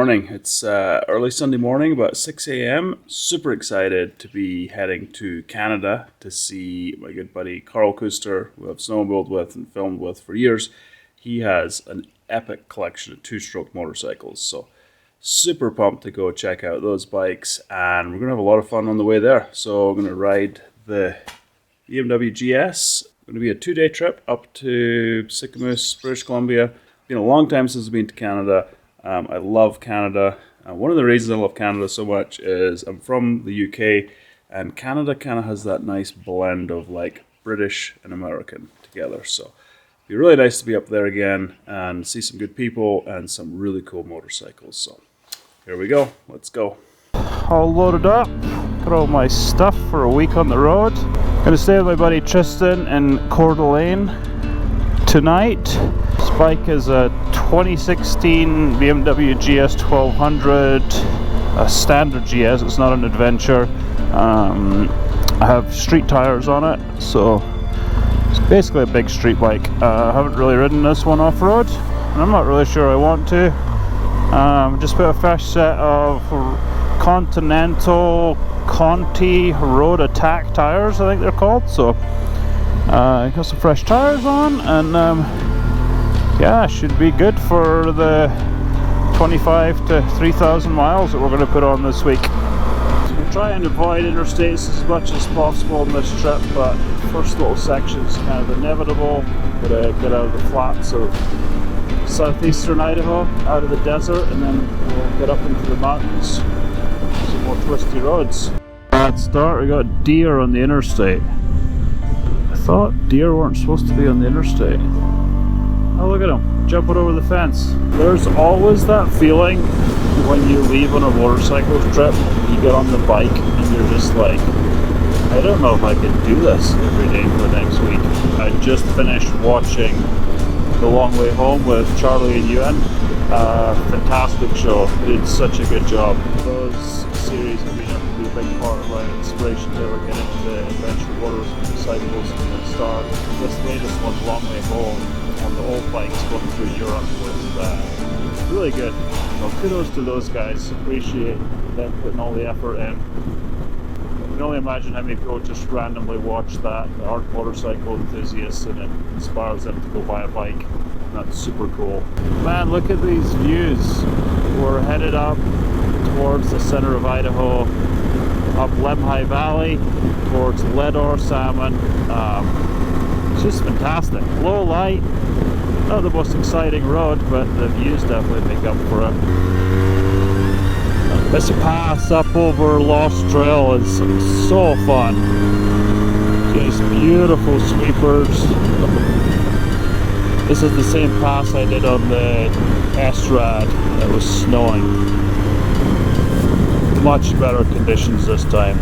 morning. It's early Sunday morning, about 6 a.m. Super excited to be heading to Canada to see my good buddy Carl Coeur, who I've snowmobiled with and filmed with for years. He has an epic collection of two-stroke motorcycles, so super pumped to go check out those bikes, and we're going to have a lot of fun on the way there. So we're going to ride the BMW GS. It's going to be a 2-day trip up to Sicamous, British Columbia. Been a long time since I've been to Canada. I love Canada. One of the reasons I love Canada so much is I'm from the UK, and Canada kind of has that nice blend of like British and American together. So it'd be really nice to be up there again and see some good people and some really cool motorcycles. So here we go. Let's go. All loaded up. Got all my stuff for a week on the road. Gonna stay with my buddy Tristan in Coeur tonight. This bike is a 2016 BMW GS 1200, a standard GS, it's not an adventure. I have street tires on it, so it's basically a big street bike. I haven't really ridden this one off-road, and I'm not really sure I want to. Just put a fresh set of Continental Conti Road Attack tires, I think they're called. So got some fresh tires on, and yeah, should be good for the 25 to 3,000 miles that we're going to put on this week. So we'll try and avoid interstates as much as possible on this trip, but the first little section is kind of inevitable. Gotta get out of the flats of southeastern Idaho, out of the desert, and then we'll get up into the mountains. Some more twisty roads. Bad start, we got deer on the interstate. I thought deer weren't supposed to be on the interstate. Oh, look at him, jumping over the fence. There's always that feeling when you leave on a motorcycle trip, you get on the bike and you're just like, I don't know if I can do this every day for the next week. I just finished watching The Long Way Home with Charlie and Ewan. Fantastic show, they did such a good job. Those series have been a big part of my inspiration to ever get into the adventure motorcycles from the start. This latest one, Long Way Home, on the old bikes going through Europe was really good. So kudos to those guys, appreciate them putting all the effort in. I can only imagine how many people just randomly watch that, the art motorcycle enthusiasts, and it inspires them to go buy a bike. That's super cool. Man, look at these views. We're headed up towards the center of Idaho, up Lemhi Valley, towards Leadore Salmon. It's just fantastic. Low light, not the most exciting road, but the views definitely make up for it. This pass up over Lost Trail is so fun. Just beautiful sweepers. This is the same pass I did on the S-Rad that was snowing. Much better conditions this time.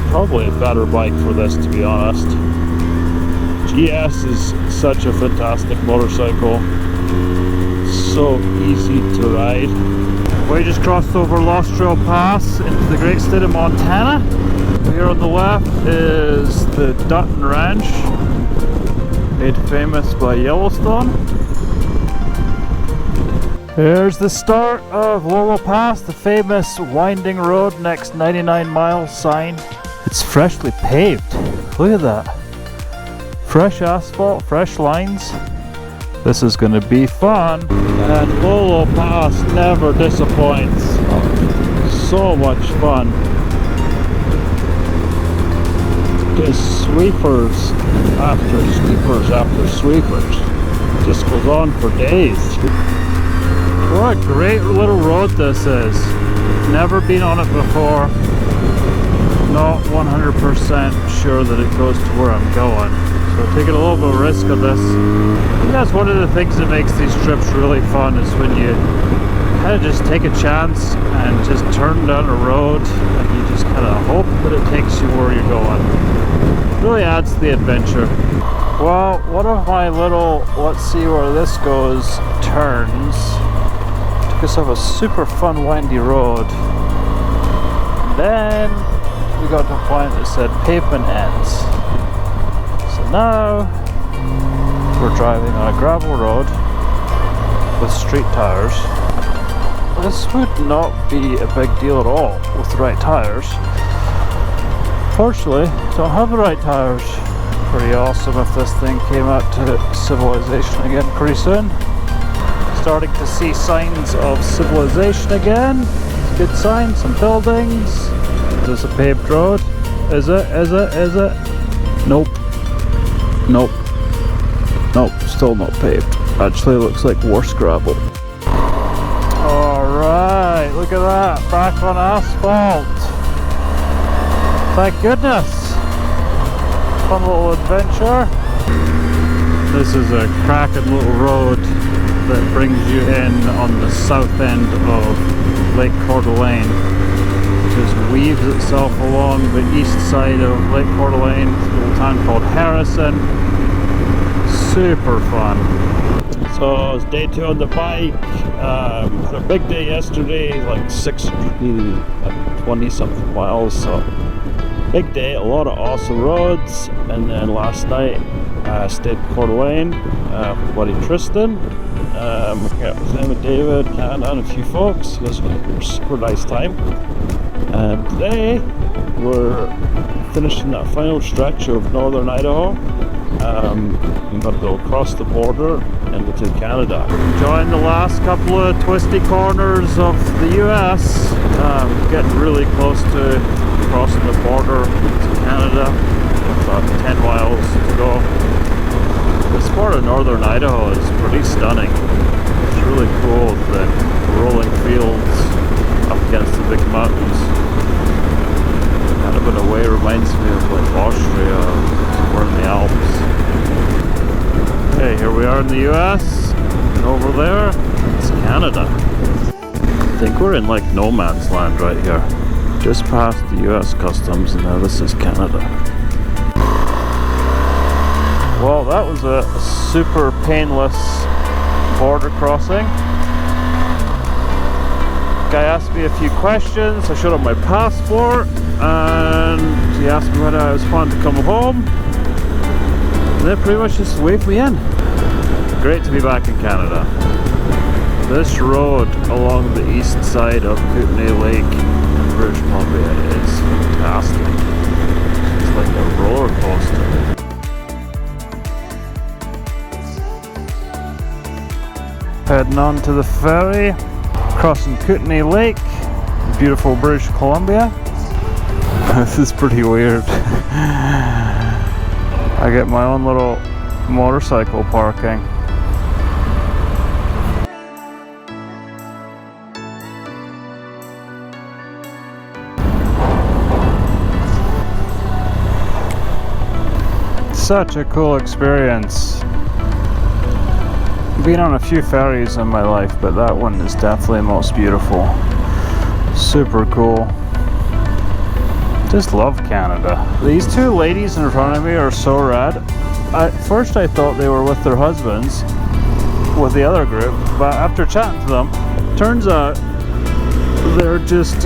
Probably a better bike for this, to be honest. GS is such a fantastic motorcycle. So easy to ride. We just crossed over Lost Trail Pass into the great state of Montana. Here on the left is the Dutton Ranch, made famous by Yellowstone. There's the start of Lolo Pass, the famous winding road next 99 mile sign. It's freshly paved. Look at that. Fresh asphalt, fresh lines. This is going to be fun. And Lolo Pass never disappoints. So much fun. Just sweepers after sweepers after sweepers. Just goes on for days. What a great little road this is. Never been on it before. Not 100% sure that it goes to where I'm going. So taking a little bit of risk on this. I think that's one of the things that makes these trips really fun, is when you kind of just take a chance and just turn down a road and you just kind of hope that it takes you where you're going. It really adds to the adventure. Well, one of my little let's see where this goes turns took us off a super fun windy road. And then we got to a point that said pavement ends. So now we're driving on a gravel road with street tires. this would not be a big deal at all with the right tires. Fortunately, don't have the right tires. Pretty awesome if this thing came out to civilization again pretty soon. Starting to see signs of civilization again. It's a good sign, some buildings. Is this a paved road? Is it? Is it? Is it? Nope. Nope. Nope, still not paved. Actually, it looks like worse gravel. Alright, look at that. Back on asphalt. Thank goodness. Fun little adventure. This is a cracking little road that brings you in on the south end of Lake Coeur d'Alene. Just weaves itself along the east side of Lake Coeur d'Alene, a little town called Harrison. Super fun. So it's day 2 on the bike. Had a big day yesterday, like 20 something miles. So big day, a lot of awesome roads. And then last night I stayed in Coeur d'Alene with buddy Tristan. Yeah, with him and David and a few folks. It was a super nice time. And today we're finishing that final stretch of northern Idaho. I'm going to go across the border and into Canada. Enjoying the last couple of twisty corners of the US. Getting really close to crossing the border to Canada. About 10 miles to go. This part of northern Idaho is pretty stunning. It's really cool, the rolling fields up against the big mountains. Kind of in a way reminds me of like Austria or in the Alps. Okay, here we are in the US, and over there, it's Canada. I think we're in like no man's land right here. Just past the US customs, and now this is Canada. Well, that was a super painless border crossing. Guy asked me a few questions. I showed him my passport, and he asked me when I was planning to come home. And then pretty much just waved me in. Great to be back in Canada. This road along the east side of Kootenay Lake in British Columbia is fantastic. It's like a roller coaster. Heading on to the ferry, crossing Kootenay Lake, beautiful British Columbia. This is pretty weird. I get my own little motorcycle parking. Such a cool experience. Been on a few ferries in my life, but that one is definitely most beautiful. Super cool. Just love Canada. These two ladies in front of me are so rad. At first I thought they were with their husbands with the other group, but after chatting to them, turns out they're just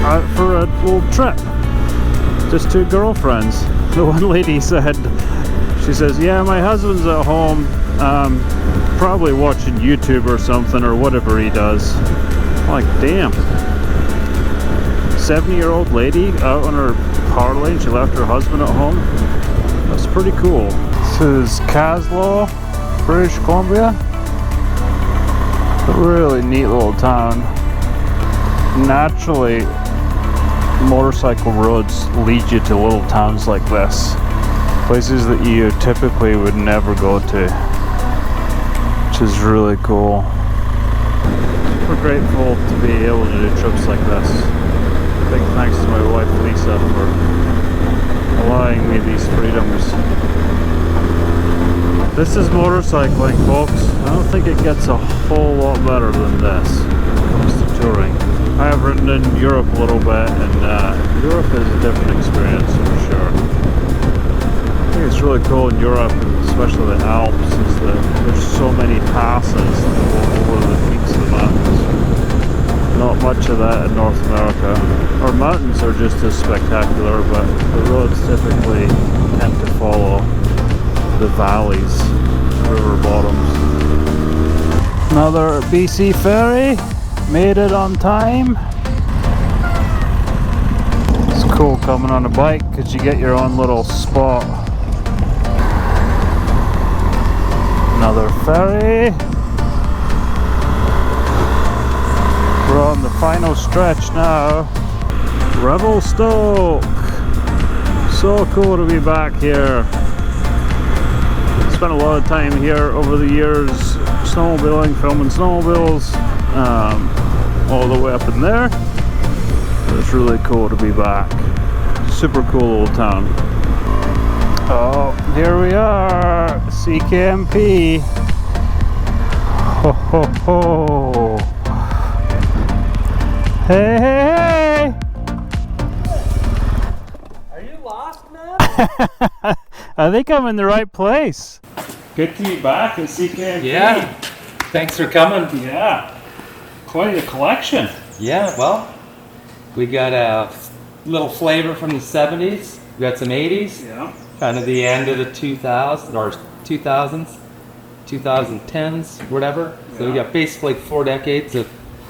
out for a little trip. Just two girlfriends. The one lady said, she says, yeah, my husband's at home, probably watching YouTube or something, or whatever he does. I'm like, damn. 70-year-old lady out on her power lane, she left her husband at home. That's pretty cool. This is Caslow, British Columbia. A really neat little town. Naturally, motorcycle roads lead you to little towns like this. Places that you typically would never go to. Which is really cool. We're grateful to be able to do trips like this. Big thanks to my wife Lisa for allowing me these freedoms. This is motorcycling, folks. I don't think it gets a whole lot better than this when it comes to touring. I have ridden in Europe a little bit, and Europe is a different experience for sure. I think it's really cool in Europe, especially the Alps, is that there's so many passes that go over the peaks of the mountains. Not much of that in North America. Our mountains are just as spectacular, but the roads typically tend to follow the valleys, river bottoms. Another BC ferry. Made it on time. It's cool coming on a bike because you get your own little spot. Another ferry. We're on the final stretch now. Revelstoke. So cool to be back here. Spent a lot of time here over the years snowmobiling, filming snowmobiles, all the way up in there. It's really cool to be back. Super cool old town. Oh, here we are, CKMP. Ho ho ho. Hey, hey, hey! Are you lost, man? I think I'm in the right place. Good to be back at CKMP. Yeah. Thanks for coming. Yeah. Quite a collection. Yeah, well, we got a little flavor from the 70s. We got some 80s. Yeah. Kind of the end of the 2000s, or 2000s, 2010s, whatever. So we got basically 4 decades of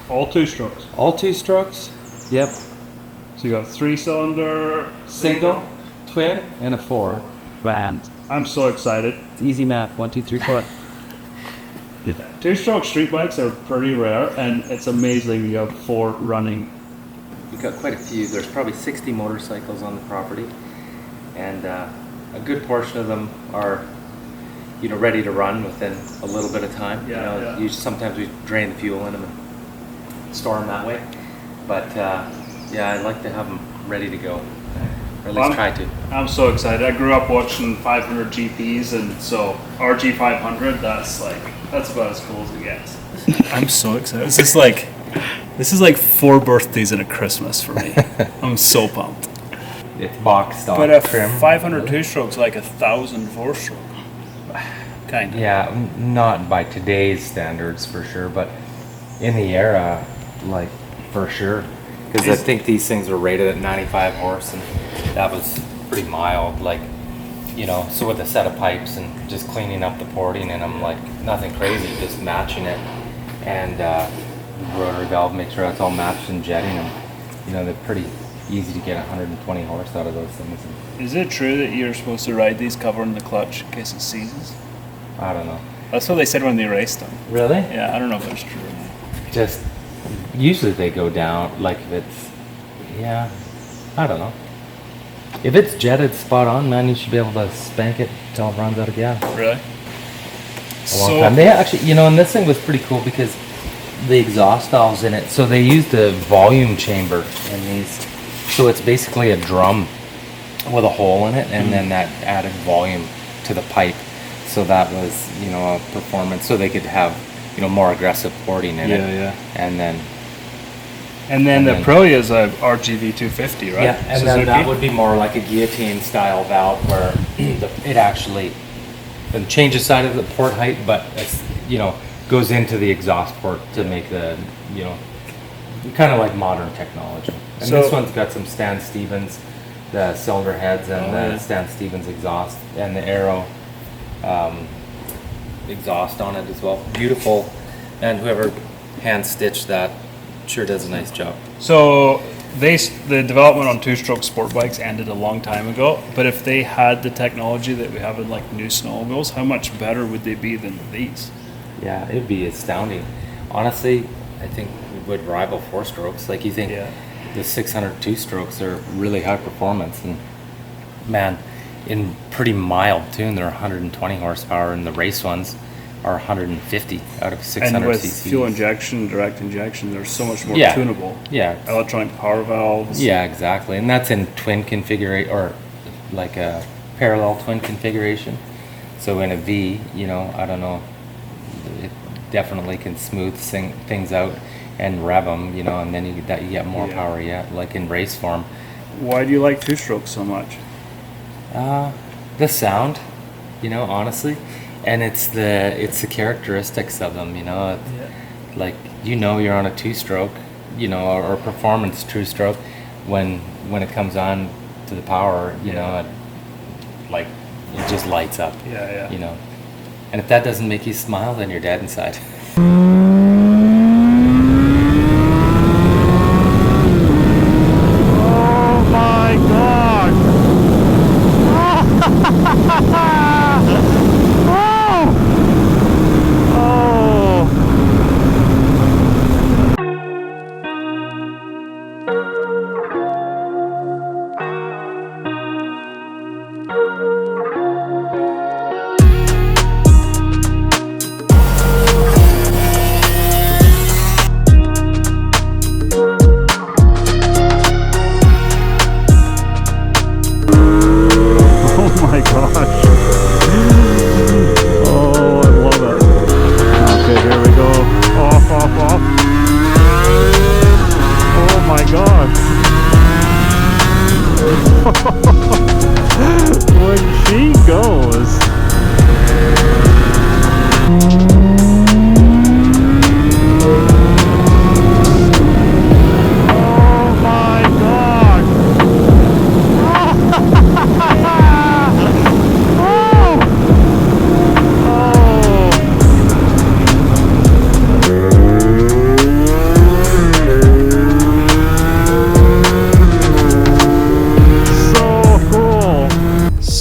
All two strokes. all 2 strokes. Yep. So you got 3-cylinder. Single, twin, and a 4. Band. I'm so excited. It's easy math. 1, 2, 3, 4. 2-stroke street bikes are pretty rare, and it's amazing you have 4 running. We've got quite a few. There's probably 60 motorcycles on the property, and a good portion of them are, ready to run within a little bit of time. Yeah. Sometimes we drain the fuel in them and store them that way, but I'd like to have them ready to go, or at least try to. I'm so excited. I grew up watching 500 GPs, and so RG 500. That's about as cool as it gets. I'm so excited. This is like 4 birthdays and a Christmas for me. I'm so pumped. It's box stock But a trim. 500 2-stroke's like 1,000 4-stroke. Kind of. Yeah, not by today's standards for sure, but in the era, like, for sure. Because I think these things were rated at 95 horse, and that was pretty mild, like, so with a set of pipes and just cleaning up the porting in them, like, nothing crazy, just matching it, and rotary valve, make sure that's all matched, and jetting them. They're pretty easy to get 120 horse out of those things. Is it true that you're supposed to ride these covering the clutch in case it seizes? I don't know. That's what they said when they raced them. Really? Yeah, I don't know if that's true. Just, usually they go down, like if it's, I don't know. If it's jetted spot on, man, you should be able to spank it until it runs out of gas. Really? A long time. They actually, and this thing was pretty cool because the exhaust valves in it, so they used a volume chamber in these. So it's basically a drum with a hole in it, and then that added volume to the pipe. So that was, a performance, so they could have, more aggressive porting in it. Yeah. And then the Aprilia is a RGV 250, right? Yeah, and then that would be more like a guillotine style valve where it actually changes side of the port height, but it's, goes into the exhaust port to make the, kind of like modern technology. And this one's got some Stan Stevens, the cylinder heads, and Stan Stevens exhaust, and the Aero exhaust on it as well. Beautiful, and whoever hand stitched that sure does a nice job. So the development on 2-stroke sport bikes ended a long time ago, but if they had the technology that we have in like new snowmobiles, how much better would they be than these? Yeah, it'd be astounding. Honestly, I think it would rival 4-strokes. Like, you think the 600 2-strokes are really high performance, and man, in pretty mild tune, they're 120 horsepower, and the race ones are 150 out of 600 and with cc's. fuel injection, direct injection, they're so much more tunable. Yeah. Electronic power valves. Yeah, exactly. And that's in twin configuration, or like a parallel twin configuration. So in a V, I don't know, it definitely can smooth things out and rev them, and then you get more power yet, like in race form. Why do you like 2-strokes so much? The sound, honestly, and it's the characteristics of them, like, you're on a 2-stroke, or performance 2-stroke when it comes on to the power, it, like, it just lights up. And if that doesn't make you smile, then you're dead inside.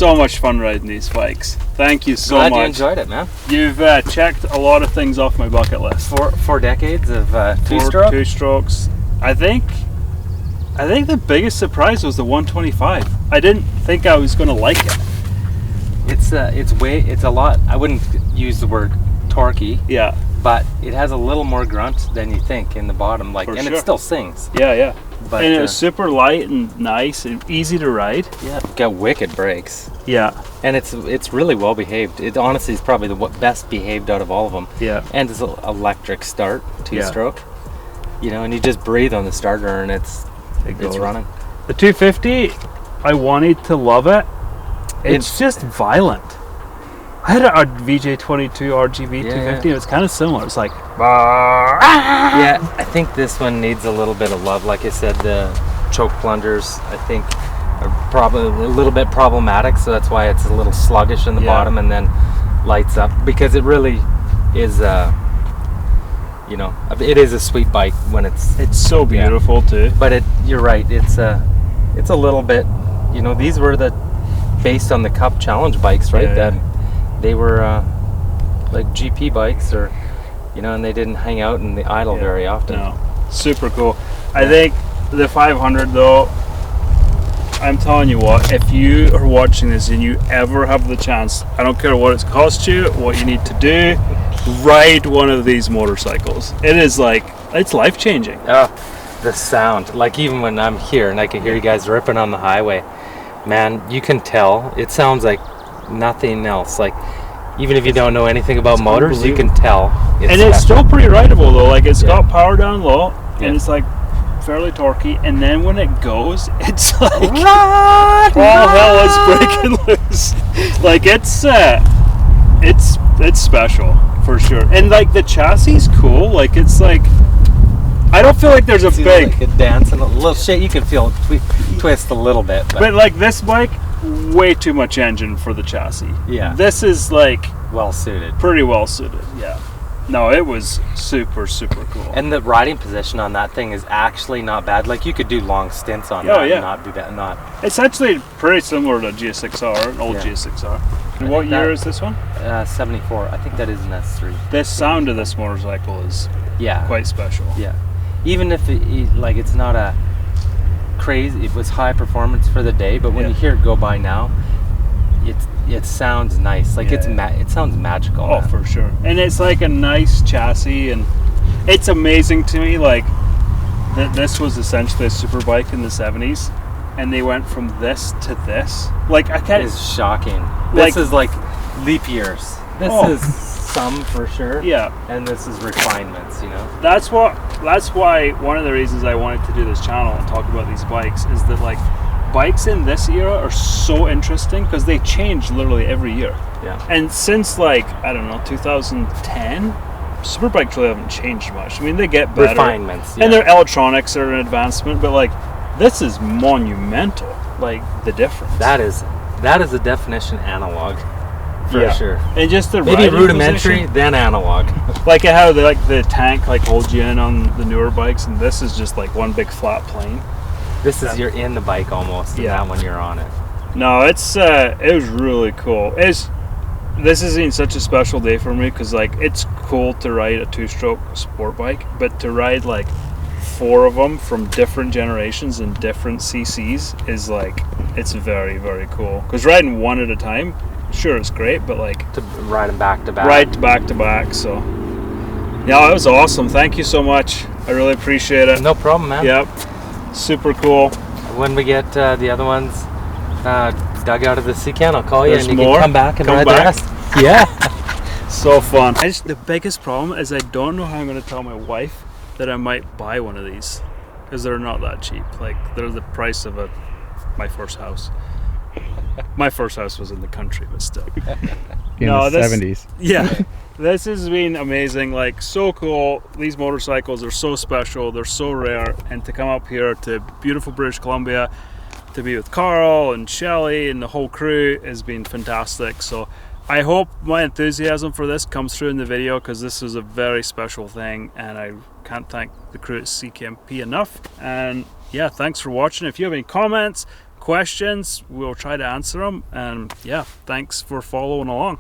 so much fun riding these bikes. Thank you so Glad much. you enjoyed it, man. You've checked a lot of things off my bucket list. Four decades of 4 two-stroke. 2-strokes. I think the biggest surprise was the 125. I didn't think I was going to like it. It's a lot. I wouldn't use the word torquey. Yeah. But it has a little more grunt than you think in the bottom, like, For and sure. it still sings. Yeah. But, and it was super light and nice and easy to ride. Yeah, got wicked brakes, Yeah. and it's really well behaved. It honestly is probably the best behaved out of all of them. Yeah. And it's an electric start, 2-stroke. You know, and you just breathe on the starter, and it's goes. running. The 250, I wanted to love it. It's just violent. I had a VJ22 RGB 250. It was kind of similar. It's like, Yeah, I think this one needs a little bit of love. Like I said, the choke plungers, I think, are probably a little bit problematic. So that's why it's a little sluggish in the bottom and then lights up. Because it really is, you know, it is a sweet bike when it's so beautiful too. But you're right. It's a little bit. You know, these were based on the Cup Challenge bikes, right? That they were like GP bikes, or you know, and they didn't hang out in the idle very often. No, super cool. I think the 500 though. I'm telling you what, if you are watching this and you ever have the chance, I don't care what it's cost you, what you need to do, ride one of these motorcycles. It is like, it's life-changing. Oh, the sound, like even when I'm here and I can hear you guys ripping on the highway, man, you can tell it sounds like nothing else. Like, even if you don't know anything about motors, you can tell. It's still pretty rideable though. Like, it's got power down low, and it's like fairly torquey, and then when it goes, it's like all hell is breaking loose. Like, it's special for sure. And like the chassis is cool. Like, it's like, I don't feel like there's a big like a dance and a little shit. You can feel it twist a little bit, but like this bike, way too much engine for the chassis. Yeah, this is like well suited, pretty well suited. Yeah. No, it was super cool. And the riding position on that thing is actually not bad. Like, you could do long stints on that and not be bad. It's actually pretty similar to GSX-R, an old GSX-R. And what year is this one? 74. I think that is an S3. The sound of this motorcycle is quite special. Yeah. Even if it's not a crazy, it was high performance for the day, but when you hear it go by now, it sounds nice. Like, it sounds magical. Oh, man. For sure. And it's like a nice chassis, and it's amazing to me, like, that this was essentially a super bike in the 70s, and they went from this to this. Like, I can't... It's shocking. This is like leap years. This is some for sure. Yeah. And this is refinements, you know? That's why one of the reasons I wanted to do this channel and talk about these bikes is that, like, bikes in this era are so interesting because they change literally every year. Yeah. And since, like, I don't know, 2010, superbikes really haven't changed much. I mean, they get better. Refinements. And their electronics are an advancement, but like, this is monumental. Like, the difference. That is a definition analog. For sure. And just the maybe rudimentary, position, then analog. Like how the tank like holds you in on the newer bikes, and this is just like one big flat plane. This is you're in the bike almost, and that when you're on it. No, it was really cool. This has been such a special day for me because, like, it's cool to ride a 2-stroke sport bike, but to ride like 4 of them from different generations and different CCs is like, it's very cool. Because riding one at a time, sure, it's great, but like to ride them back to back. Ride back to back. So yeah, it was awesome. Thank you so much. I really appreciate it. No problem, man. Yep. Super cool. When we get the other ones dug out of the sea can, I'll call you and you can come back and ride the rest. Yeah. So fun. The biggest problem is I don't know how I'm going to tell my wife that I might buy one of these because they're not that cheap. Like, they're the price of my first house. My first house was in the country, but still. In the 70s. Yeah. This has been amazing, like, so cool. These motorcycles are so special, they're so rare, and to come up here to beautiful British Columbia to be with Carl and Shelly and the whole crew has been fantastic. So I hope my enthusiasm for this comes through in the video, because this is a very special thing, and I can't thank the crew at CKMP enough. And yeah, thanks for watching. If you have any comments, questions, we'll try to answer them. And yeah, thanks for following along.